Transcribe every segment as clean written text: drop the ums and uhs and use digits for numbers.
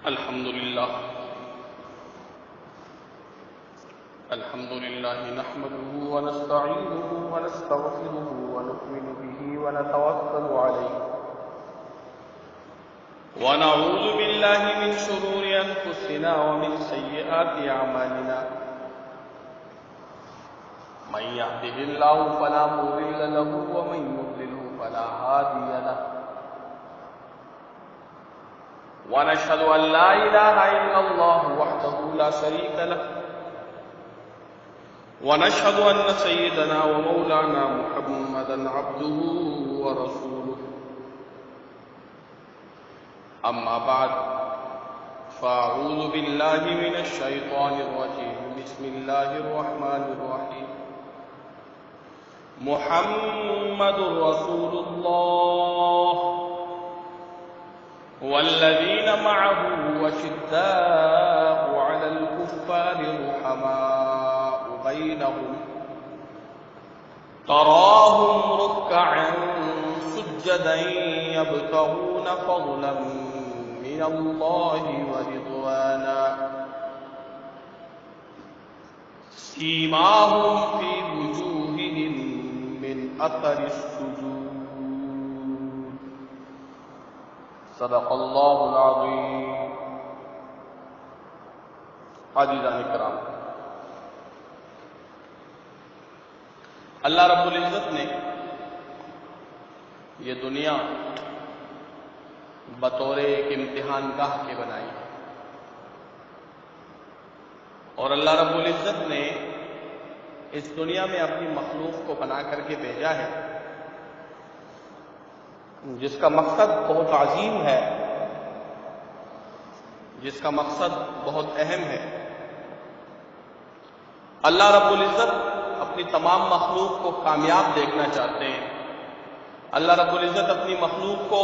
الحمد لله نحمده ونستعينه ونستغفره ونؤمن به ونتوكل عليه ونعوذ بالله من شرور أنفسنا ومن سيئات أعمالنا من يهده الله فلا مضل له ومن يضلله فلا هادي له ونشهد أن لا إله إلا الله وحده لا شريك له ونشهد أن سيدنا ومولانا محمدا عبده ورسوله أما بعد فأعوذ بالله من الشيطان الرجيم بسم الله الرحمن الرحيم محمد رسول الله والذين معه أشداء على الكفار رحماء بينهم تراهم ركعا سجدا يبتغون فضلا من الله ورضوانا سيماهم في وجوههم من أثر السجود صدق الله العظيم. عزیزان کرام، اللہ رب العزت نے یہ دنیا بطور ایک امتحان گاہ کے بنائی ہے، اور اللہ رب العزت نے اس دنیا میں اپنی مخلوق کو بنا کر کے بھیجا ہے، جس کا مقصد بہت عظیم ہے، جس کا مقصد بہت اہم ہے. اللہ رب العزت اپنی تمام مخلوق کو کامیاب دیکھنا چاہتے ہیں. اللہ رب العزت اپنی مخلوق کو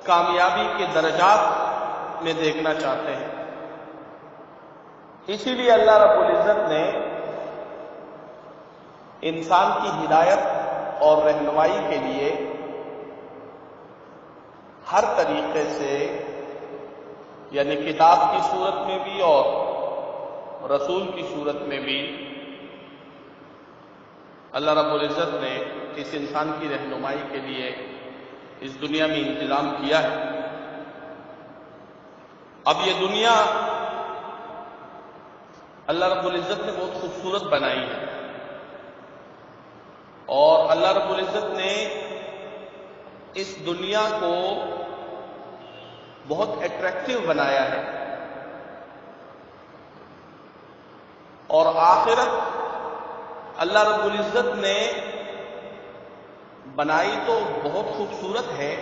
کامیابی کے درجات میں دیکھنا چاہتے ہیں. اسی لیے اللہ رب العزت نے انسان کی ہدایت اور رہنمائی کے لیے ہر طریقے سے، یعنی کتاب کی صورت میں بھی اور رسول کی صورت میں بھی، اللہ رب العزت نے اس انسان کی رہنمائی کے لیے اس دنیا میں انتظام کیا ہے. اب یہ دنیا اللہ رب العزت نے بہت خوبصورت بنائی ہے، اور اللہ رب العزت نے اس دنیا کو بہت اٹریکٹیو بنایا ہے، اور آخرت اللہ رب العزت نے بنائی تو بہت خوبصورت ہے.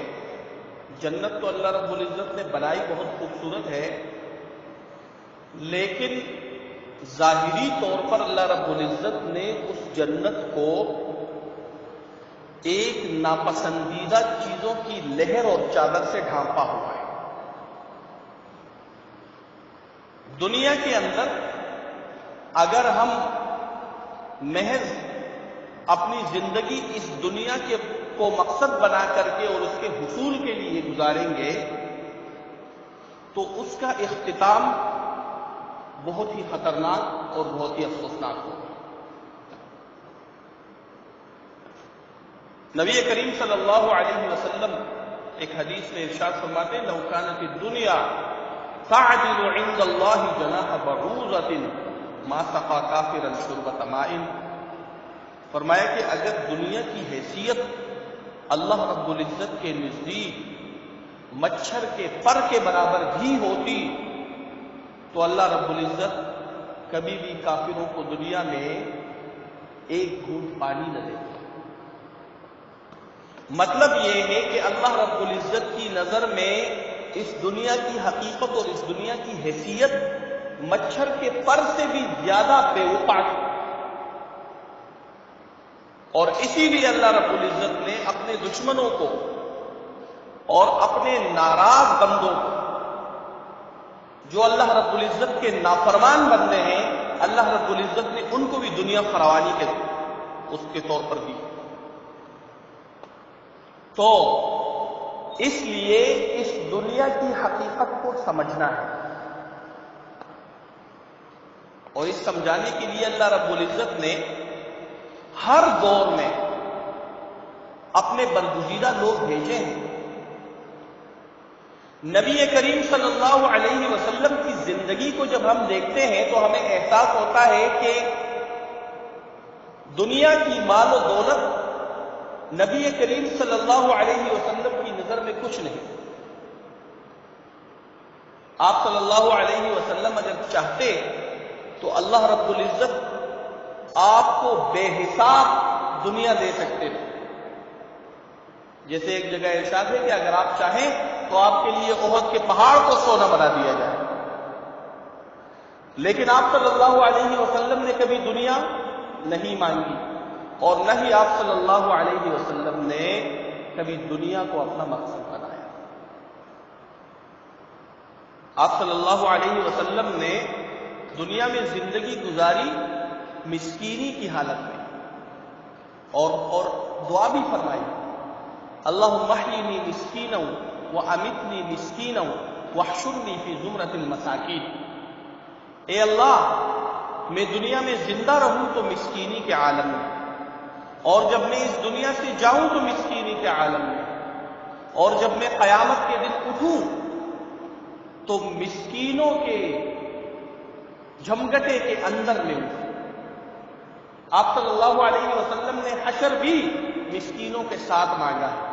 جنت تو اللہ رب العزت نے بنائی بہت خوبصورت ہے، لیکن ظاہری طور پر اللہ رب العزت نے اس جنت کو ایک ناپسندیدہ چیزوں کی لہر اور چادر سے ڈھانپا ہوا ہے. دنیا کے اندر اگر ہم محض اپنی زندگی اس دنیا کو مقصد بنا کر کے اور اس کے حصول کے لیے گزاریں گے تو اس کا اختتام بہت ہی خطرناک اور بہت ہی افسوسناک ہوگا. نبی کریم صلی اللہ علیہ وسلم ایک حدیث میں ارشاد فرماتے ہیں: لو كانت الدنيا تعدل عند الله جناح بعوضة ما سقى كافرا شربة ماء. فرمایا کہ اگر دنیا کی حیثیت اللہ رب العزت کے نزدیک مچھر کے پر کے برابر بھی ہوتی تو اللہ رب العزت کبھی بھی کافروں کو دنیا میں ایک گھونٹ پانی نہ دیتے. مطلب یہ ہے کہ اللہ رب العزت کی نظر میں اس دنیا کی حقیقت اور اس دنیا کی حیثیت مچھر کے پر سے بھی زیادہ بے وقوع ہے، اور اسی لیے اللہ رب العزت نے اپنے دشمنوں کو اور اپنے ناراض بندوں کو، جو اللہ رب العزت کے نافرمان بندے ہیں، اللہ رب العزت نے ان کو بھی دنیا فراوانی کے اس کے طور پر دی. تو اس لیے اس دنیا کی حقیقت کو سمجھنا ہے، اور اس سمجھانے کے لیے اللہ رب العزت نے ہر دور میں اپنے برگزیدہ لوگ بھیجے ہیں۔ نبی کریم صلی اللہ علیہ وسلم کی زندگی کو جب ہم دیکھتے ہیں تو ہمیں احساس ہوتا ہے کہ دنیا کی مال و دولت نبی کریم صلی اللہ علیہ وسلم کی نظر میں کچھ نہیں۔ آپ صلی اللہ علیہ وسلم اگر چاہتے تو اللہ رب العزت آپ کو بے حساب دنیا دے سکتے تھے۔ جیسے ایک جگہ ارشاد ہے کہ اگر آپ چاہیں تو آپ کے لیے احد کے پہاڑ کو سونا بنا دیا جائے، لیکن آپ صلی اللہ علیہ وسلم نے کبھی دنیا نہیں مانگی، اور نہ ہی آپ صلی اللہ علیہ وسلم نے کبھی دنیا کو اپنا مقصد بنایا۔ آپ صلی اللہ علیہ وسلم نے دنیا میں زندگی گزاری مسکینی کی حالت میں، اور دعا بھی فرمائی، اللہم احیینی مسکینا وامتنی مسکینا واحشرنی فی زمرۃ المساکین۔ اے اللہ، میں دنیا میں زندہ رہوں تو مسکینی کے عالم میں، اور جب میں اس دنیا سے جاؤں تو مسکینی کے عالم میں، اور جب میں قیامت کے دن اٹھوں تو مسکینوں کے جھمگٹے کے اندر میں اٹھوں۔ آپ صلی اللہ علیہ وسلم نے حشر بھی مسکینوں کے ساتھ مانگا ہے۔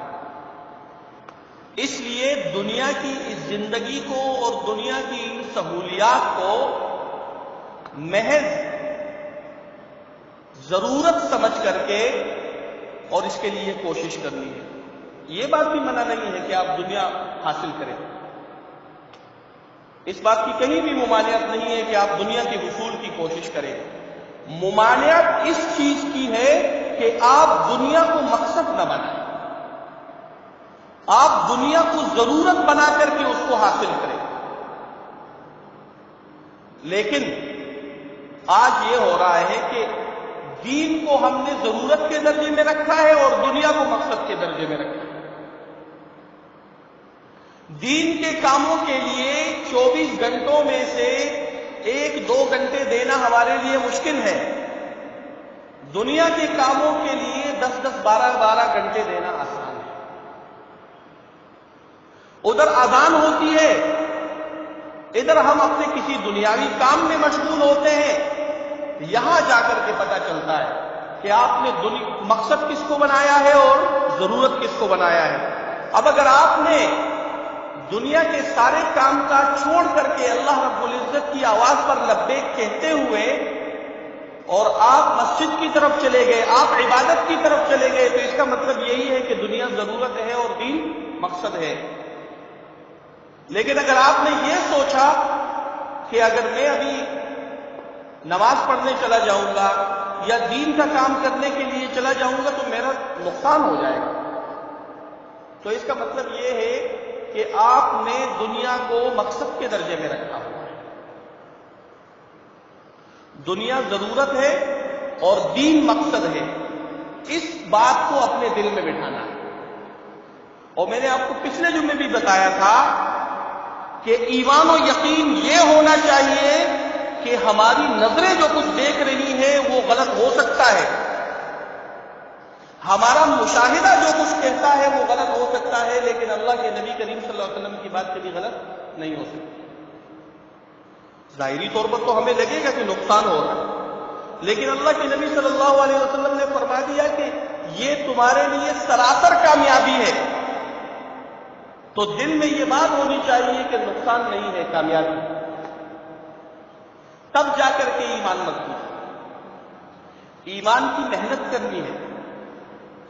اس لیے دنیا کی اس زندگی کو اور دنیا کی ان سہولیات کو محض ضرورت سمجھ کر کے اور اس کے لیے کوشش کرنی ہے۔ یہ بات بھی منع نہیں ہے کہ آپ دنیا حاصل کریں، اس بات کی کہیں بھی ممانعت نہیں ہے کہ آپ دنیا کے حصول کی کوشش کریں۔ ممانعت اس چیز کی ہے کہ آپ دنیا کو مقصد نہ بنائیں، آپ دنیا کو ضرورت بنا کر کے اس کو حاصل کریں۔ لیکن آج یہ ہو رہا ہے کہ دین کو ہم نے ضرورت کے درجے میں رکھا ہے اور دنیا کو مقصد کے درجے میں رکھا ہے۔ دین کے کاموں کے لیے 24 گھنٹوں میں سے 1-2 گھنٹے دینا ہمارے لیے مشکل ہے، دنیا کے کاموں کے لیے 10-10 12-12 گھنٹے دینا آسان ہے۔ ادھر اذان ہوتی ہے، ادھر ہم اپنے کسی دنیاوی کام میں مشغول ہوتے ہیں، یہاں جا کر کے پتہ چلتا ہے کہ آپ نے مقصد کس کو بنایا ہے اور ضرورت کس کو بنایا ہے۔ اب اگر آپ نے دنیا کے سارے کام کاج چھوڑ کر کے اللہ رب العزت کی آواز پر لبیک کہتے ہوئے اور آپ مسجد کی طرف چلے گئے، آپ عبادت کی طرف چلے گئے، تو اس کا مطلب یہی ہے کہ دنیا ضرورت ہے اور دین مقصد ہے۔ لیکن اگر آپ نے یہ سوچا کہ اگر میں ابھی نماز پڑھنے چلا جاؤں گا یا دین کا کام کرنے کے لیے چلا جاؤں گا تو میرا نقصان ہو جائے گا، تو اس کا مطلب یہ ہے کہ آپ نے دنیا کو مقصد کے درجے میں رکھا ہوا ہے۔ دنیا ضرورت ہے اور دین مقصد ہے، اس بات کو اپنے دل میں بٹھانا ہے۔ اور میں نے آپ کو پچھلے جمعے بھی بتایا تھا کہ ایمان و یقین یہ ہونا چاہیے کہ ہماری نظریں جو کچھ دیکھ رہی ہیں وہ غلط ہو سکتا ہے، ہمارا مشاہدہ جو کچھ کہتا ہے وہ غلط ہو سکتا ہے، لیکن اللہ کے نبی کریم صلی اللہ علیہ وسلم کی بات کبھی غلط نہیں ہو سکتی۔ ظاہری طور پر تو ہمیں لگے گا کہ نقصان ہو رہا ہے، لیکن اللہ کے نبی صلی اللہ علیہ وسلم نے فرما دیا کہ یہ تمہارے لیے سراسر کامیابی ہے، تو دل میں یہ بات ہونی چاہیے کہ نقصان نہیں ہے، کامیابی، تب جا کر کے ایمان مضبوط ہے۔ ایمان کی محنت کرنی ہے۔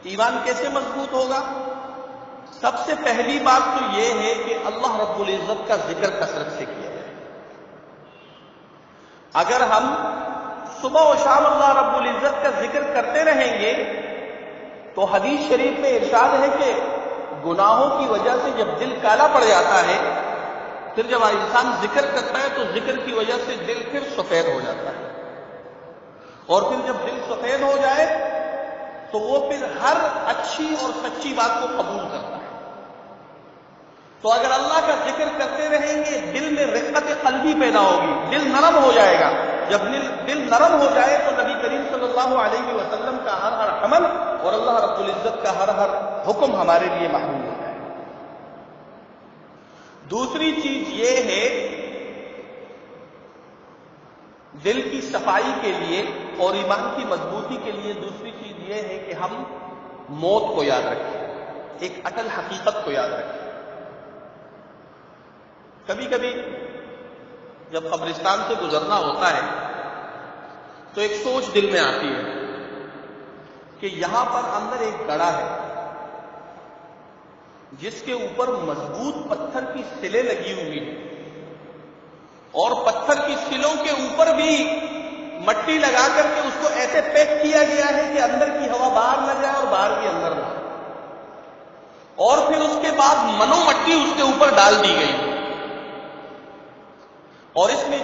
ایمان کیسے مضبوط ہوگا؟ سب سے پہلی بات تو یہ ہے کہ اللہ رب العزت کا ذکر کثرت سے کیا جائے۔ اگر ہم صبح و شام اللہ رب العزت کا ذکر کرتے رہیں گے تو حدیث شریف میں ارشاد ہے کہ گناہوں کی وجہ سے جب دل کالا پڑ جاتا ہے، پھر جب انسان ذکر کرتا ہے تو ذکر کی وجہ سے دل پھر سفید ہو جاتا ہے، اور پھر جب دل سفید ہو جائے تو وہ پھر ہر اچھی اور سچی بات کو قبول کرتا ہے۔ تو اگر اللہ کا ذکر کرتے رہیں گے دل میں رقت قلبی پیدا ہوگی، دل نرم ہو جائے گا. جب دل نرم ہو جائے تو نبی کریم صلی اللہ علیہ وسلم کا ہر ہر عمل اور اللہ رب العزت کا ہر ہر حکم ہمارے لیے محبوب ہو جائے گا. دوسری چیز یہ ہے دل کی صفائی کے لیے اور ایمان کی مضبوطی کے لیے، دوسری چیز یہ ہے کہ ہم موت کو یاد رکھیں، ایک اٹل حقیقت کو یاد رکھیں. کبھی کبھی جب قبرستان سے گزرنا ہوتا ہے تو ایک سوچ دل میں آتی ہے کہ یہاں پر اندر ایک گڑھا ہے جس کے اوپر مضبوط پتھر کی سلیں لگی ہوئی ہیں، اور پتھر کی سلوں کے اوپر بھی مٹی لگا کر کے اس کو ایسے پیک کیا گیا ہے کہ اندر کی ہوا باہر نہ جائے اور باہر کی اندر نہ جائے، اور پھر اس کے بعد منو مٹی اس کے اوپر ڈال دی گئی، اور اس میں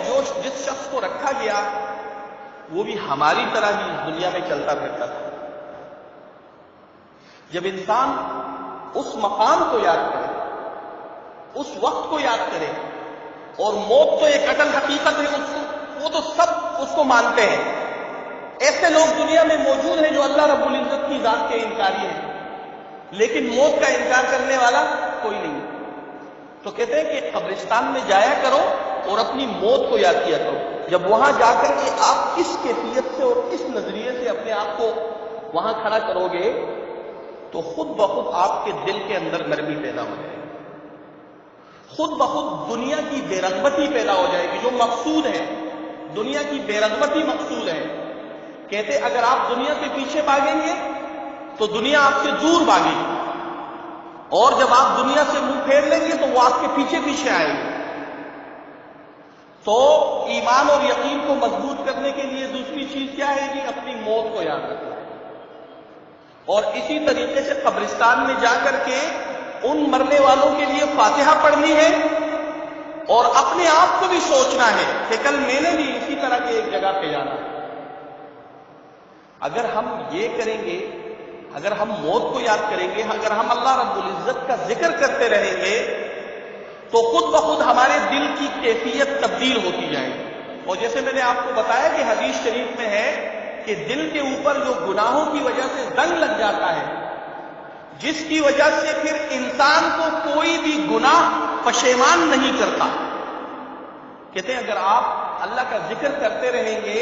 جس شخص کو رکھا گیا وہ بھی ہماری طرح ہی اس دنیا میں چلتا پھرتا تھا. جب انسان اس مقام کو یاد کرے، اس وقت کو یاد کرے، اور موت تو ایک اٹل حقیقت ہے، وہ تو سب اس کو مانتے ہیں. ایسے لوگ دنیا میں موجود ہیں جو اللہ رب العزت کی ذات کے انکاری ہیں، لیکن موت کا انکار کرنے والا کوئی نہیں. تو کہتے ہیں کہ قبرستان میں جایا کرو اور اپنی موت کو یاد کیا کرو. جب وہاں جا کر کے آپ کس کیفیت سے اور کس نظریے سے اپنے آپ کو وہاں کھڑا کرو گے تو خود بخود آپ کے دل کے اندر نرمی پیدا ہو جائے گی، خود بخود دنیا کی بے رغبتی پیدا ہو جائے گی جو مقصود ہے. دنیا کی بے رغبتی مقصود ہے. کہتے اگر آپ دنیا کے پیچھے بھاگیں گے تو دنیا آپ سے دور بھاگے گی، اور جب آپ دنیا سے منہ پھیر لیں گے تو وہ آپ کے پیچھے پیچھے آئے گی. تو ایمان اور یقین کو مضبوط کرنے کے لیے دوسری چیز کیا ہے جی؟ اپنی موت کو یاد رکھنا ہے. اور اسی طریقے سے قبرستان میں جا کر کے ان مرنے والوں کے لیے فاتحہ پڑھنی ہے، اور اپنے آپ کو بھی سوچنا ہے کہ کل میں نے بھی اسی طرح کی ایک جگہ پہ جانا ہے. اگر ہم یہ کریں گے، اگر ہم موت کو یاد کریں گے، اگر ہم اللہ رب العزت کا ذکر کرتے رہیں گے تو خود بخود ہمارے دل کی کیفیت تبدیل ہوتی جائے گی. اور جیسے میں نے آپ کو بتایا کہ حدیث شریف میں ہے کہ دل کے اوپر جو گناہوں کی وجہ سے زنگ لگ جاتا ہے، جس کی وجہ سے پھر انسان کو کوئی بھی گناہ پشیمان نہیں کرتا، کہتے ہیں اگر آپ اللہ کا ذکر کرتے رہیں گے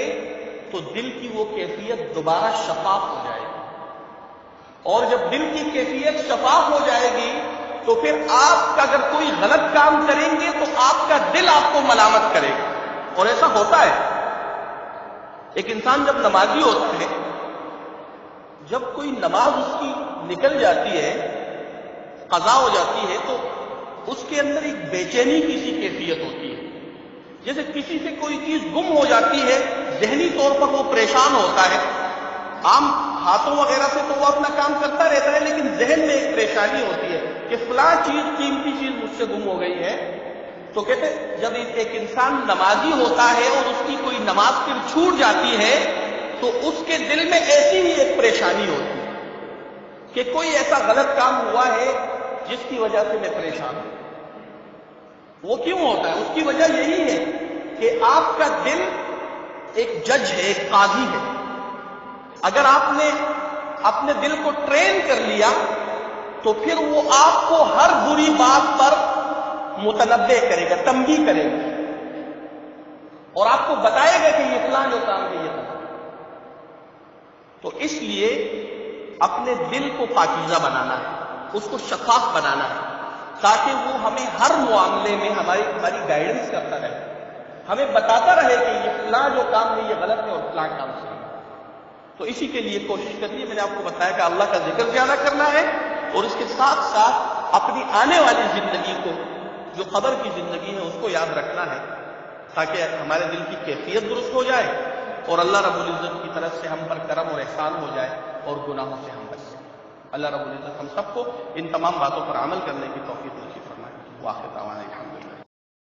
تو دل کی وہ کیفیت دوبارہ شفاف ہو جائے گی. اور جب دل کی کیفیت شفاف ہو جائے گی تو پھر آپ اگر کوئی غلط کام کریں گے تو آپ کا دل آپ کو ملامت کرے گا. اور ایسا ہوتا ہے. ایک انسان جب نمازی ہوتا ہے، جب کوئی نماز اس کی نکل جاتی ہے، قضا ہو جاتی ہے، تو اس کے اندر ایک بے چینی کی سی کیفیت ہوتی ہے. جیسے کسی سے کوئی چیز گم ہو جاتی ہے، ذہنی طور پر وہ پریشان ہوتا ہے. عام ہاتھوں وغیرہ سے تو وہ اپنا کام کرتا رہتا ہے، لیکن ذہن میں ایک پریشانی ہوتی ہے کہ فلاں چیز، قیمتی چیز مجھ سے گم ہو گئی ہے. تو کہتے جب ایک انسان نمازی ہوتا ہے اور اس کی کوئی نماز پھر چھوٹ جاتی ہے تو اس کے دل میں ایسی ہی ایک پریشانی ہوتی ہے کہ کوئی ایسا غلط کام ہوا ہے جس کی وجہ سے میں پریشان ہوں. وہ کیوں ہوتا ہے؟ اس کی وجہ یہی ہے کہ آپ کا دل ایک جج ہے، ایک قاضی ہے. اگر آپ نے اپنے دل کو ٹرین کر لیا تو پھر وہ آپ کو ہر بری بات پر متنبع کرے گا، تنبیہ کرے گا، اور آپ کو بتائے گا کہ یہ فلاں جو کام ہے یہ کرنا. تو اس لیے اپنے دل کو پاکیزہ بنانا ہے، اس کو شفاف بنانا ہے، تاکہ وہ ہمیں ہر معاملے میں ہماری گائیڈنس کرتا رہے، ہمیں بتاتا رہے کہ یہ فلاں جو کام ہے یہ غلط ہے اور فلاں کام صحیح ہے. تو اسی کے لیے کوشش کرنی ہے. میں نے آپ کو بتایا کہ اللہ کا ذکر زیادہ کرنا ہے، اور اس کے ساتھ ساتھ اپنی آنے والی زندگی کو، جو قبر کی زندگی ہے، اس کو یاد رکھنا ہے، تاکہ ہمارے دل کی کیفیت درست ہو جائے اور اللہ رب العزت کی طرف سے ہم پر کرم اور احسان ہو جائے اور گناہوں سے ہم بچ سکیں. اللہ رب العزت ہم سب کو ان تمام باتوں پر عمل کرنے کی توفیق نصیب فرمائے. واخر دعوانا الحمد